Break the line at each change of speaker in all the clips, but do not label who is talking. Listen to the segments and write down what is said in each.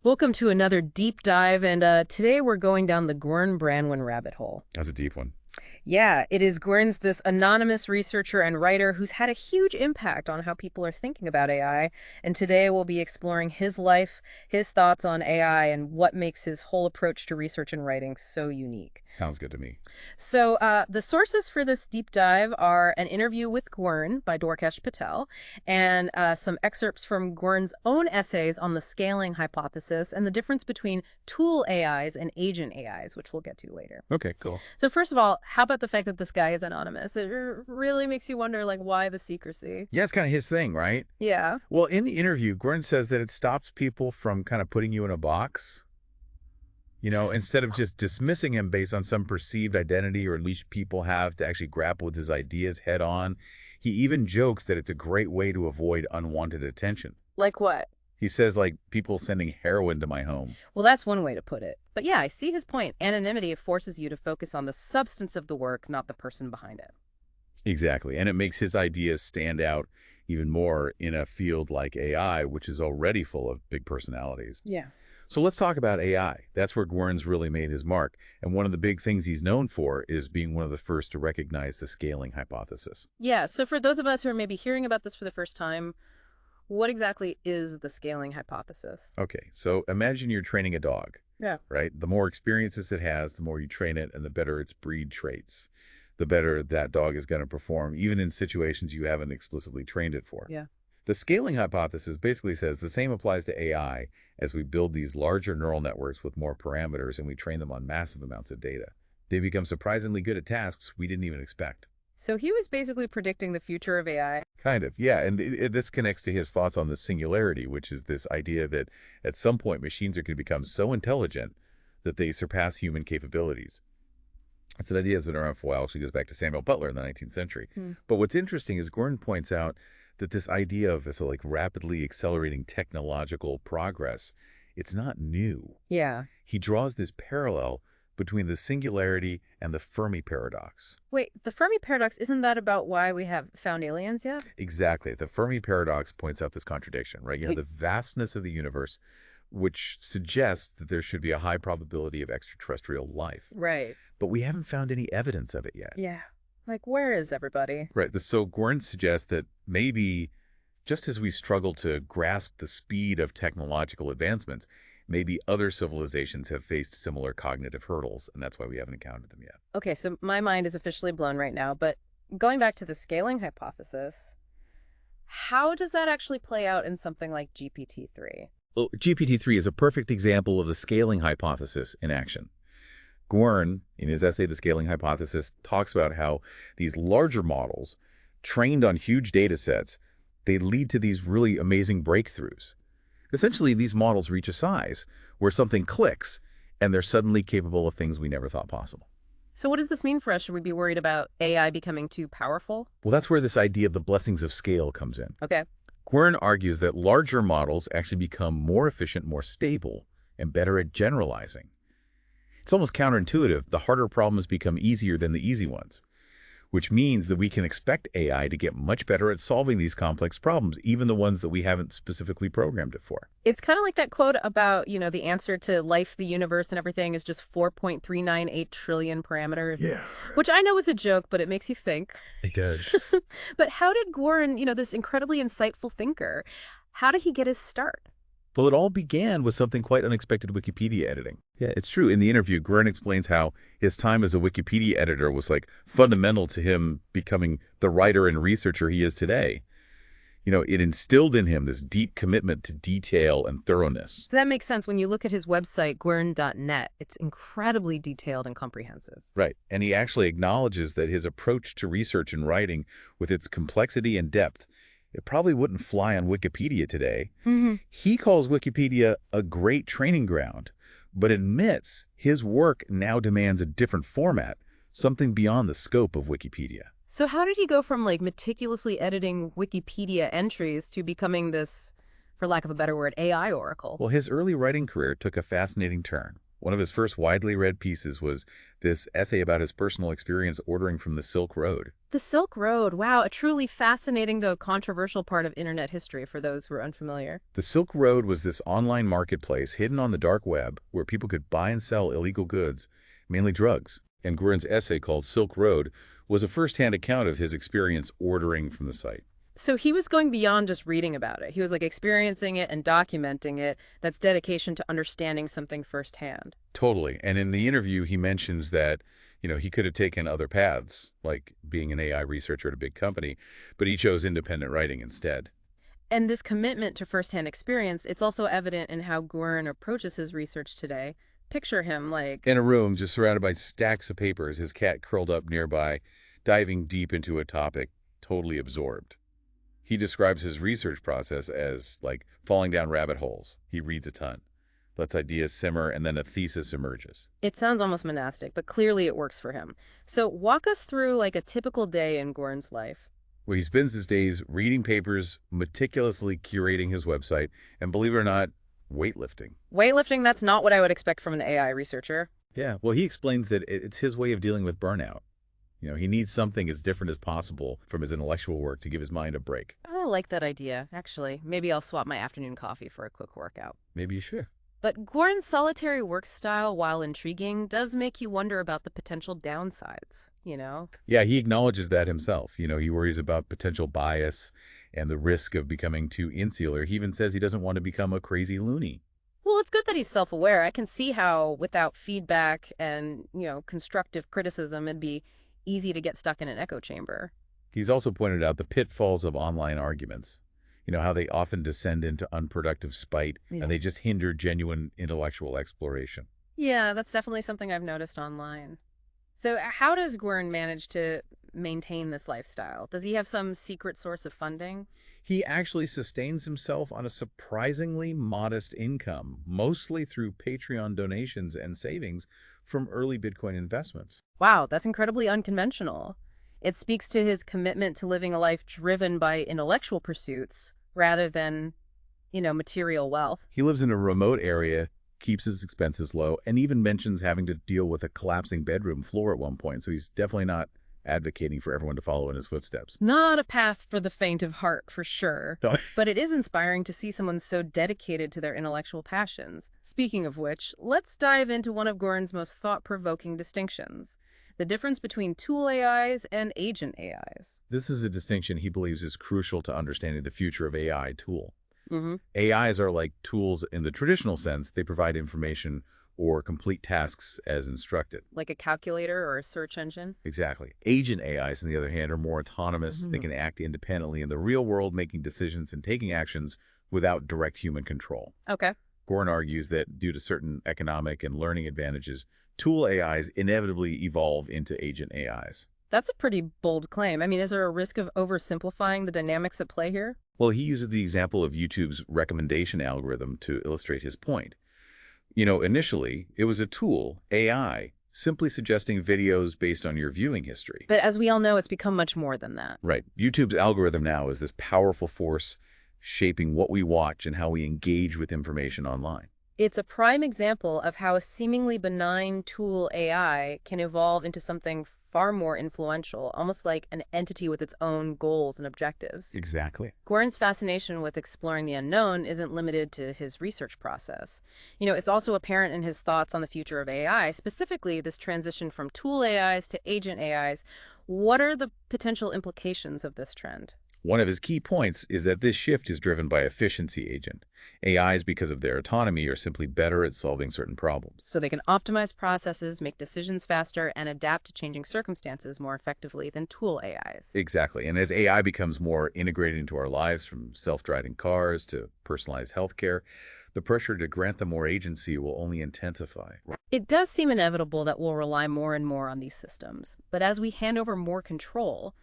Welcome to another deep dive, and today we're going down the Gwern-Branwen rabbit hole.
That's a deep one.
Yeah, it is Gwern's this anonymous researcher and writer who's had a huge impact on how people are thinking about AI, and today we'll be exploring his life, his thoughts on AI, and what makes his whole approach to research and writing so unique.
Sounds good to me.
So the sources for this deep dive are an interview with Gwern by Dorkesh Patel and some excerpts from Gwern's own essays on the scaling hypothesis and the difference between tool AIs and agent AIs, which we'll get to later.
Okay, cool.
So first of all, how about the fact that this guy is anonymous? It really makes you wonder, like, why the secrecy?
Yeah, it's kind of his thing, right?
Yeah.
Well, in the interview, Gwern says that it stops people from kind of putting you in a box. Instead of just dismissing him based on some perceived identity, or at least people have to actually grapple with his ideas head on. He even jokes that it's a great way to avoid unwanted attention.
Like what?
He says, like, people sending heroin to my home.
Well, that's one way to put it. But yeah, I see his point. Anonymity forces you to focus on the substance of the work, not the person behind it.
Exactly. And it makes his ideas stand out even more in a field like AI, which is already full of big personalities.
Yeah.
So let's talk about AI. That's where Gwern's really made his mark. And one of the big things he's known for is being one of the first to recognize the scaling hypothesis.
Yeah, so for those of us who are maybe hearing about this for the first time, what exactly is the scaling hypothesis?
Okay, so imagine you're training a dog.
Yeah.
Right? The more experiences it has, the more you train it, and the better its breed traits, the better that dog is going to perform, even in situations you haven't explicitly trained it for.
Yeah.
The scaling hypothesis basically says the same applies to AI as we build these larger neural networks with more parameters and we train them on massive amounts of data. They become surprisingly good at tasks we didn't even expect.
So he was basically predicting the future of AI.
Kind of, yeah. And this connects to his thoughts on the singularity, which is this idea that at some point machines are going to become so intelligent that they surpass human capabilities. It's an idea that's been around for a while. Actually goes back to Samuel Butler in the 19th century. But what's interesting is Gwern points out that this idea of this rapidly accelerating technological progress, it's not new.
Yeah.
He draws this parallel between the singularity and the Fermi paradox.
Wait, the Fermi paradox, isn't that about why we have found aliens yet?
Exactly. The Fermi paradox points out this contradiction, right? You have the vastness of the universe, which suggests that there should be a high probability of extraterrestrial life.
Right.
But we haven't found any evidence of it yet.
Yeah. Like, where is everybody?
Right. So Gwern suggests that maybe just as we struggle to grasp the speed of technological advancements, maybe other civilizations have faced similar cognitive hurdles, and that's why we haven't encountered them yet.
Okay, so my mind is officially blown right now, but going back to the scaling hypothesis, how does that actually play out in something like GPT-3?
Well, GPT-3 is a perfect example of the scaling hypothesis in action. Gwern, in his essay, The Scaling Hypothesis, talks about how these larger models, trained on huge data sets, they lead to these really amazing breakthroughs. Essentially, these models reach a size where something clicks, and they're suddenly capable of things we never thought possible.
So what does this mean for us? Should we be worried about AI becoming too powerful?
Well, that's where this idea of the blessings of scale comes in.
Okay.
Gwern argues that larger models actually become more efficient, more stable, and better at generalizing. It's almost counterintuitive. The harder problems become easier than the easy ones, which means that we can expect AI to get much better at solving these complex problems, even the ones that we haven't specifically programmed it for.
It's kind of like that quote about, the answer to life, the universe, and everything is just 4.398 trillion parameters.
Yeah.
Which I know is a joke, but it makes you think.
It does.
But how did Gwern, this incredibly insightful thinker, how did he get his start?
Well, it all began with something quite unexpected: Wikipedia editing. Yeah, it's true. In the interview, Gwern explains how his time as a Wikipedia editor was fundamental to him becoming the writer and researcher he is today. It instilled in him this deep commitment to detail and thoroughness.
That makes sense. When you look at his website, gwern.net, it's incredibly detailed and comprehensive.
Right. And he actually acknowledges that his approach to research and writing, with its complexity and depth, it probably wouldn't fly on Wikipedia today. He calls Wikipedia a great training ground, but admits his work now demands a different format, something beyond the scope of Wikipedia.
So how did he go from meticulously editing Wikipedia entries to becoming this, for lack of a better word, AI oracle?
Well, his early writing career took a fascinating turn. One of his first widely read pieces was this essay about his personal experience ordering from the Silk Road.
The Silk Road, wow, a truly fascinating though controversial part of internet history for those who are unfamiliar.
The Silk Road was this online marketplace hidden on the dark web where people could buy and sell illegal goods, mainly drugs. And Guerin's essay called Silk Road was a first-hand account of his experience ordering from the site.
So he was going beyond just reading about it. He was like experiencing it and documenting it. That's dedication to understanding something firsthand.
Totally. And in the interview, he mentions that, he could have taken other paths, like being an AI researcher at a big company, but he chose independent writing instead.
And this commitment to firsthand experience, it's also evident in how Guerin approaches his research today. Picture him like,
In a room just surrounded by stacks of papers, his cat curled up nearby, diving deep into a topic, totally absorbed. He describes his research process as like falling down rabbit holes. He reads a ton, lets ideas simmer, and then a thesis emerges.
it sounds almost monastic, but clearly it works for him. So walk us through like a typical day in Guerin's life.
Where he spends his days reading papers, meticulously curating his website, and believe it or not, weightlifting.
Weightlifting, that's not what I would expect from an AI researcher.
Yeah, well, he explains that it's his way of dealing with burnout. He needs something as different as possible from his intellectual work to give his mind a break.
Oh, I like that idea, actually. Maybe I'll swap my afternoon coffee for a quick workout.
Maybe you should.
But Guerin's solitary work style, while intriguing, does make you wonder about the potential downsides, you know?
Yeah, he acknowledges that himself. He worries about potential bias and the risk of becoming too insular. He even says he doesn't want to become a crazy loony.
Well, it's good that he's self-aware. I can see how without feedback and, constructive criticism, it'd be easy to get stuck in an echo chamber.
He's also pointed out the pitfalls of online arguments. How they often descend into unproductive spite
Yeah.
and they just hinder genuine intellectual exploration.
Yeah, that's definitely something I've noticed online. So how does Guerin manage to maintain this lifestyle? Does he have some secret source of funding?
He actually sustains himself on a surprisingly modest income, mostly through Patreon donations and savings from early Bitcoin investments.
Wow, that's incredibly unconventional. It speaks to his commitment to living a life driven by intellectual pursuits rather than, material wealth.
He lives in a remote area, keeps his expenses low, and even mentions having to deal with a collapsing bedroom floor at one point. So he's definitely not advocating for everyone to follow in his footsteps.
Not a path for the faint of heart, for sure.
No.
But it is inspiring to see someone so dedicated to their intellectual passions. Speaking of which, let's dive into one of Guerin's most thought-provoking distinctions: the difference between tool AIs and agent AIs.
This is a distinction he believes is crucial to understanding the future of AI tool.
Mm-hmm.
AIs are like tools in the traditional sense. They provide information or complete tasks as instructed.
Like a calculator or a search engine?
Exactly. Agent AIs, on the other hand, are more autonomous. They can act independently in the real world, making decisions and taking actions without direct human control.
Okay.
Guerin argues that due to certain economic and learning advantages, tool AIs inevitably evolve into agent AIs.
That's a pretty bold claim. I mean, is there a risk of oversimplifying the dynamics at play here?
Well, he uses the example of YouTube's recommendation algorithm to illustrate his point. Initially, it was a tool, AI, simply suggesting videos based on your viewing history.
But as we all know, it's become much more than that.
Right. YouTube's algorithm now is this powerful force shaping what we watch and how we engage with information online.
It's a prime example of how a seemingly benign tool AI can evolve into something far more influential, almost like an entity with its own goals and objectives.
Exactly.
Guerin's fascination with exploring the unknown isn't limited to his research process. It's also apparent in his thoughts on the future of AI, specifically this transition from tool AIs to agent AIs. What are the potential implications of this trend?
One of his key points is that this shift is driven by efficiency agent. AIs, because of their autonomy, are simply better at solving certain problems.
So they can optimize processes, make decisions faster, and adapt to changing circumstances more effectively than tool AIs.
Exactly. And as AI becomes more integrated into our lives, from self-driving cars to personalized healthcare, the pressure to grant them more agency will only intensify.
It does seem inevitable that we'll rely more and more on these systems. But as we hand over more control,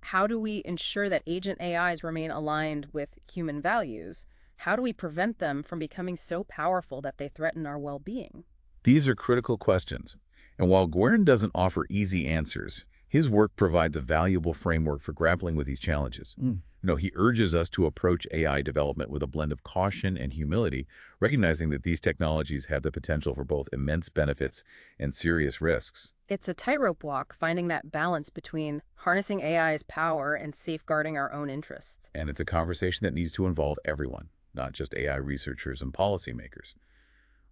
how do we ensure that agent AIs remain aligned with human values? How do we prevent them from becoming so powerful that they threaten our well-being?
These are critical questions. And while Guerin doesn't offer easy answers, His work provides a valuable framework for grappling with these challenges. He urges us to approach AI development with a blend of caution and humility, recognizing that these technologies have the potential for both immense benefits and serious risks.
It's a tightrope walk, finding that balance between harnessing AI's power and safeguarding our own interests.
And it's a conversation that needs to involve everyone, not just AI researchers and policymakers.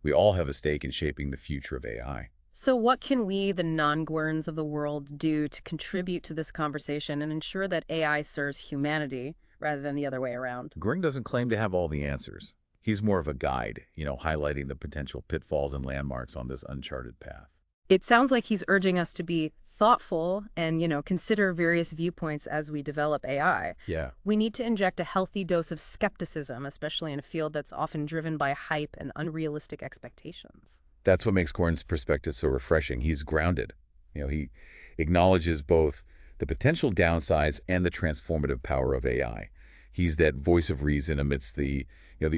We all have a stake in shaping the future of AI.
So what can we, the non-Gwerns of the world, do to contribute to this conversation and ensure that AI serves humanity rather than the other way around?
Gring doesn't claim to have all the answers. He's more of a guide, highlighting the potential pitfalls and landmarks on this uncharted path.
It sounds like he's urging us to be thoughtful and, consider various viewpoints as we develop AI.
Yeah.
We need to inject a healthy dose of skepticism, especially in a field that's often driven by hype and unrealistic expectations.
That's what makes Gordon's perspective so refreshing. He's grounded. He acknowledges both the potential downsides and the transformative power of AI. He's that voice of reason amidst the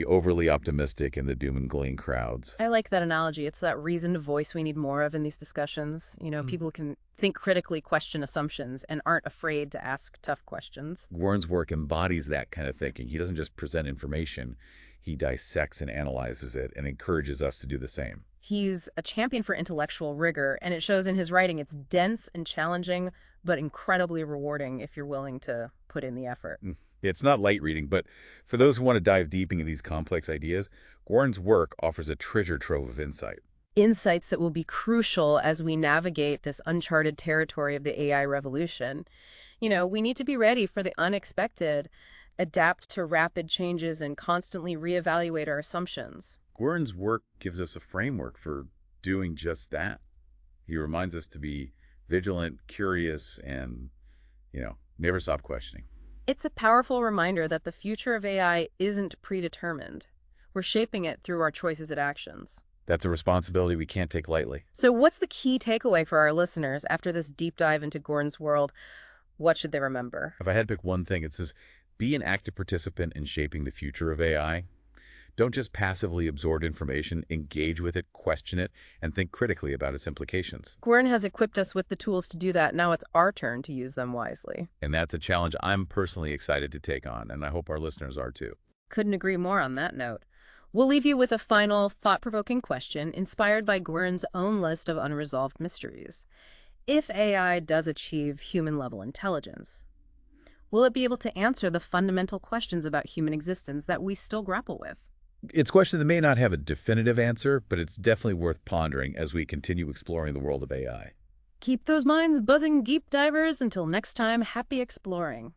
overly optimistic and the doom and gloom crowds.
I like that analogy. It's that reasoned voice we need more of in these discussions. People can think critically, question assumptions, and aren't afraid to ask tough questions.
Warren's work embodies that kind of thinking. He doesn't just present information. He dissects and analyzes it and encourages us to do the same.
He's a champion for intellectual rigor, and it shows in his writing. It's dense and challenging, but incredibly rewarding if you're willing to put in the effort.
It's not light reading, but for those who want to dive deep into these complex ideas, Warren's work offers a treasure trove of insight.
Insights that will be crucial as we navigate this uncharted territory of the AI revolution. We need to be ready for the unexpected, adapt to rapid changes, and constantly reevaluate our assumptions.
Warren's work gives us a framework for doing just that. He reminds us to be vigilant, curious, and, never stop questioning.
It's a powerful reminder that the future of AI isn't predetermined. We're shaping it through our choices and actions.
That's a responsibility we can't take lightly.
So what's the key takeaway for our listeners after this deep dive into Gordon's world? What should they remember?
If I had to pick one thing, it says, be an active participant in shaping the future of AI. Don't just passively absorb information, engage with it, question it, and think critically about its implications.
Gordon has equipped us with the tools to do that. Now it's our turn to use them wisely.
And that's a challenge I'm personally excited to take on, and I hope our listeners are too.
Couldn't agree more on that note. We'll leave you with a final, thought-provoking question inspired by Gordon's own list of unresolved mysteries. If AI does achieve human-level intelligence, will it be able to answer the fundamental questions about human existence that we still grapple with?
It's a question that may not have a definitive answer, but it's definitely worth pondering as we continue exploring the world of AI.
Keep those minds buzzing, deep divers. Until next time, happy exploring.